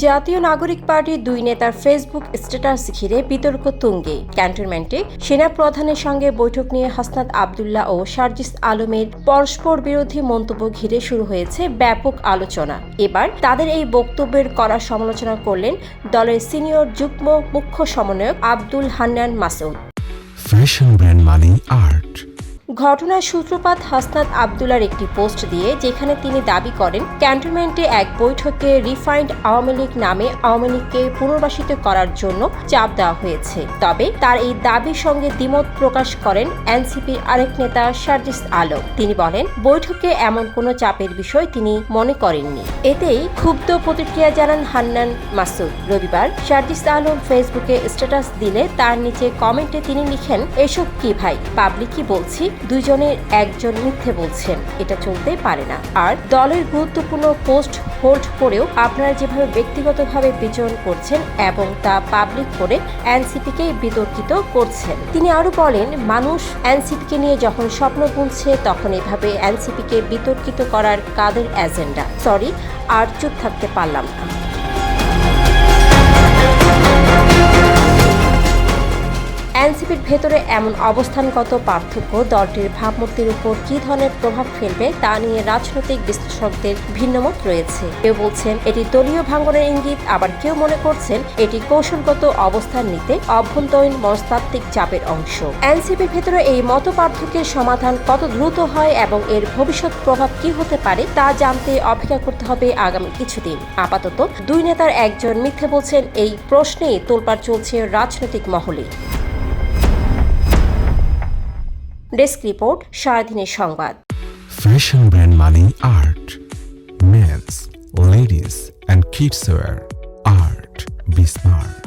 জাতীয় নাগরিক পার্টির দুই নেতার ফেসবুক স্ট্যাটাস ঘিরে বিতর্ক তুঙ্গে। ক্যান্টনমেন্টে সেনা প্রধানের সঙ্গে বৈঠক নিয়ে হাসনাত আবদুল্লাহ ও সার্জিস আলমের পরস্পর বিরোধী মন্তব্য ঘিরে শুরু হয়েছে ব্যাপক আলোচনা। এবার তাদের এই বক্তব্যের কড়া সমালোচনা করলেন দলের সিনিয়র যুগ্ম মুখ্য সমন্বয়ক আব্দুল হান্নান মাসুদ। ফ্যাশন ব্র্যান্ড মানে আর্ট। ঘটনার সূত্রপাত হাসনাত আবদুল্লাহর একটি পোস্ট দিয়ে, যেখানে তিনি দাবি করেন ক্যান্টনমেন্টে এক বৈঠকে রিফাইন্ড আওয়ামী লীগ নামে আওয়ামী লীগকে পুনর্বাসিত করার জন্য চাপ দেওয়া হয়েছে। তবে তার এই দাবির সঙ্গে দ্বিমত প্রকাশ করেন এনসিপির আরেক নেতা সার্জিস আলম। তিনি বলেন, বৈঠকে এমন কোনো চাপের বিষয় তিনি মনে করেননি। এতেই ক্ষুব্ধ প্রতিক্রিয়া জানান হান্নান মাসুদ। রবিবার সার্জিস আলম ফেসবুকে স্ট্যাটাস দিলে তার নিচে কমেন্টে তিনি লিখেন, এসব কি ভাই, পাবলিক কি বলছি, দুজনের একজন মিথ্যে বলছেন, এটা চলতে পারে না। আর দলের গুরুত্বপূর্ণ পোস্ট হোল্ড করেও আপনারা যেভাবে ব্যক্তিগতভাবে বিচরণ করছেন এবং তা পাবলিক করে এনসিপিকে বিতর্কিত করছেন। তিনি আরো বলেন, মানুষ এনসিপিকে নিয়ে যখন স্বপ্ন বুনছে তখন এভাবে এনসিপিকে বিতর্কিত করার কাদের এজেন্ডা? সরি, আর চুপ থাকতে পারলাম না। এনসিপির ভেতরে এমন অবস্থানগত পার্থক্য দলটির ভাবমূর্তির উপর কী ধরনের প্রভাব ফেলবে তা নিয়ে রাজনৈতিক বিশ্লেষকদের ভিন্নমত রয়েছে। কেউ বলছেন এটি দলীয় ভাঙনের ইঙ্গিত, আবার কেউ মনে করছেন এটি কৌশলগত অবস্থান নিতে অভ্যন্তরীণ মনস্তাত্ত্বিক চাপের অংশ। এনসিপির ভেতরে এই মত পার্থক্যের সমাধান কত দ্রুত হয় এবং এর ভবিষ্যৎ প্রভাব কি হতে পারে তা জানতে অপেক্ষা করতে হবে আগামী কিছুদিন। আপাতত দুই নেতার একজন মিথ্যে বলছেন, এই প্রশ্নেই তোলপাড় চলছে রাজনৈতিক মহলে। ডেস্ক রিপোর্ট, সারাদিনের সংবাদ। ফ্যাশন ব্র্যান্ড মানে art. Men's, ladies and kids wear. Art be smart.